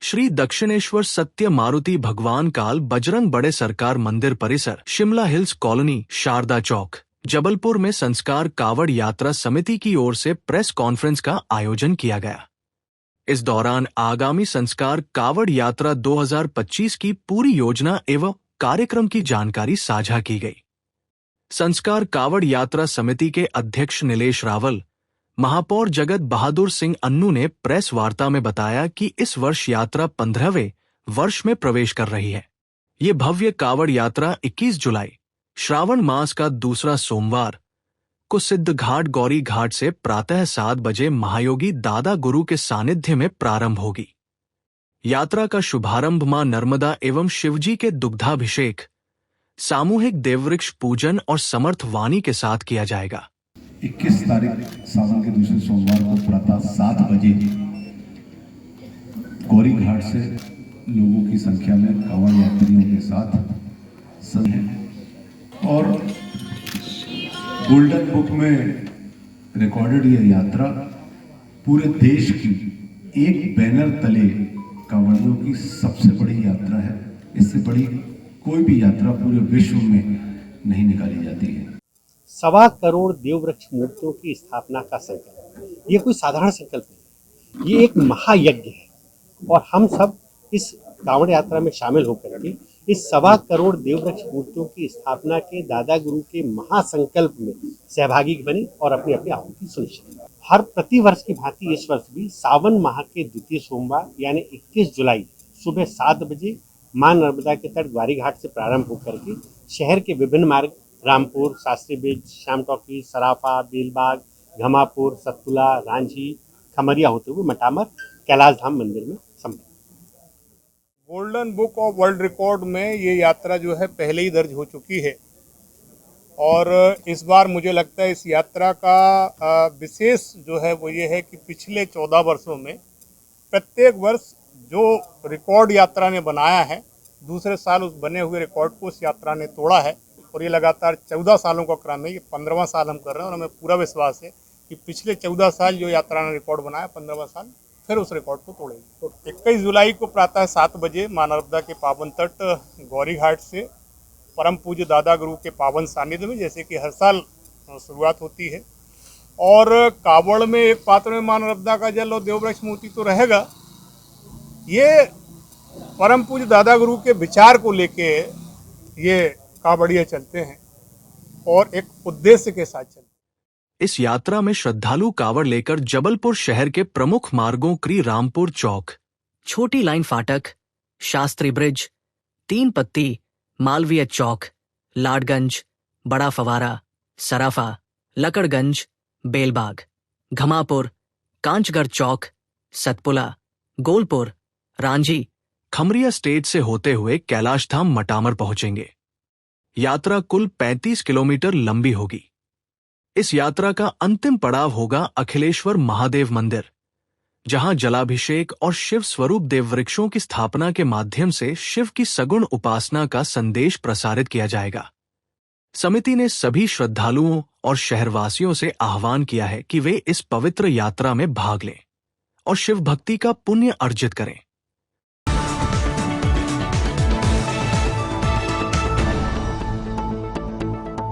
श्री दक्षिणेश्वर सत्य मारुति भगवान काल बजरंग बड़े सरकार मंदिर परिसर, शिमला हिल्स कॉलोनी, शारदा चौक, जबलपुर में संस्कार कावड़ यात्रा समिति की ओर से प्रेस कॉन्फ्रेंस का आयोजन किया गया। इस दौरान आगामी संस्कार कावड़ यात्रा 2025 की पूरी योजना एवं कार्यक्रम की जानकारी साझा की गई। संस्कार कावड़ यात्रा समिति के अध्यक्ष नीलेश रावल, महापौर जगत बहादुर सिंह अन्नू ने प्रेस वार्ता में बताया कि इस वर्ष यात्रा 15वें वर्ष में प्रवेश कर रही है। ये भव्य कावड़ यात्रा 21 जुलाई श्रावण मास का दूसरा सोमवार को सिद्ध घाट गौरी घाट से प्रातः 7 बजे महायोगी दादा गुरु के सानिध्य में प्रारंभ होगी। यात्रा का शुभारंभ मां नर्मदा एवं शिवजी के दुग्धाभिषेक, सामूहिक देववृक्ष पूजन और समर्थ वाणी के साथ किया जाएगा। 21 तारीख सावन के दूसरे सोमवार को प्रातः 7 बजे गौरी घाट से लोगों की संख्या में कांवड़ यात्रियों के साथ सभी हैं और गोल्डन बुक में रिकॉर्डेड ये यात्रा पूरे देश की एक बैनर तले कांवड़ियों की सबसे बड़ी यात्रा है। इससे बड़ी कोई भी यात्रा पूरे विश्व में नहीं निकाली जाती है। 1.25 करोड़ देववृक्ष मूर्तियों की स्थापना का संकल्प, ये कोई साधारण संकल्प नहीं, ये एक महायज्ञ है और हम सब इस कांवड़ यात्रा में शामिल होकर के इस 1.25 करोड़ देववृक्ष मूर्तियों की स्थापना के दादा गुरु के महासंकल्प में सहभागी बने और अपनी अपनी आहुति सुनिश्चित। हर प्रतिवर्ष की भांति इस वर्ष भी सावन माह के द्वितीय सोमवार यानी 21 जुलाई सुबह 7 बजे मां नर्मदा के तट ग्वारी घाट से प्रारंभ होकर के शहर के विभिन्न मार्ग रामपुर, शास्त्री ब्रिज, श्याम टॉकी, सराफा, बेलबाग, घमापुर, सतपुला, रांझी, खमरिया होते हुए मटामर कैलाश धाम मंदिर में संपन्न। Golden book of world record में ये यात्रा जो है पहले ही दर्ज हो चुकी है और इस बार मुझे लगता है इस यात्रा का विशेष जो है वो ये है कि पिछले 14 वर्षों में प्रत्येक वर्ष जो रिकॉर्ड यात्रा ने बनाया है, दूसरे साल उस बने हुए रिकॉर्ड को उस यात्रा ने तोड़ा है और ये लगातार 14 सालों का क्रम है। ये 15वां साल हम कर रहे हैं और हमें पूरा विश्वास है कि पिछले 14 साल जो यात्रा ने रिकॉर्ड बनाया, 15वां साल फिर उस रिकॉर्ड को तोड़ेगी। तो 21 जुलाई को प्रातः 7 बजे मां नर्मदा के पावन तट गौरी घाट से परम पूज्य दादा गुरु के पावन सानिध्य में, जैसे कि हर साल शुरुआत होती है और कावड़ में एक पात्र में मां नर्मदा का जल और देववृक्ष मूर्ति तो रहेगा। ये परम पूज्य दादा गुरु के विचार को लेके ये कावड़िए चलते हैं और एक उद्देश्य के साथ चलते हैं। इस यात्रा में श्रद्धालु कावड़ लेकर जबलपुर शहर के प्रमुख मार्गों क्री रामपुर चौक, छोटी लाइन फाटक, शास्त्री ब्रिज, 3 पत्ती, मालवीय चौक, लाडगंज, बड़ा फवारा, सराफा, लकड़गंज, बेलबाग, घमापुर, कांचगढ़ चौक, सतपुला, गोलपुर, रांझी, खमरिया स्टेज से होते हुए कैलाश धाम मटामर पहुंचेंगे। यात्रा कुल 35 किलोमीटर लंबी होगी। इस यात्रा का अंतिम पड़ाव होगा अखिलेश्वर महादेव मंदिर, जहां जलाभिषेक और शिव स्वरूप देववृक्षों की स्थापना के माध्यम से शिव की सगुण उपासना का संदेश प्रसारित किया जाएगा। समिति ने सभी श्रद्धालुओं और शहरवासियों से आह्वान किया है कि वे इस पवित्र यात्रा में भाग लें और शिव भक्ति का पुण्य अर्जित करें।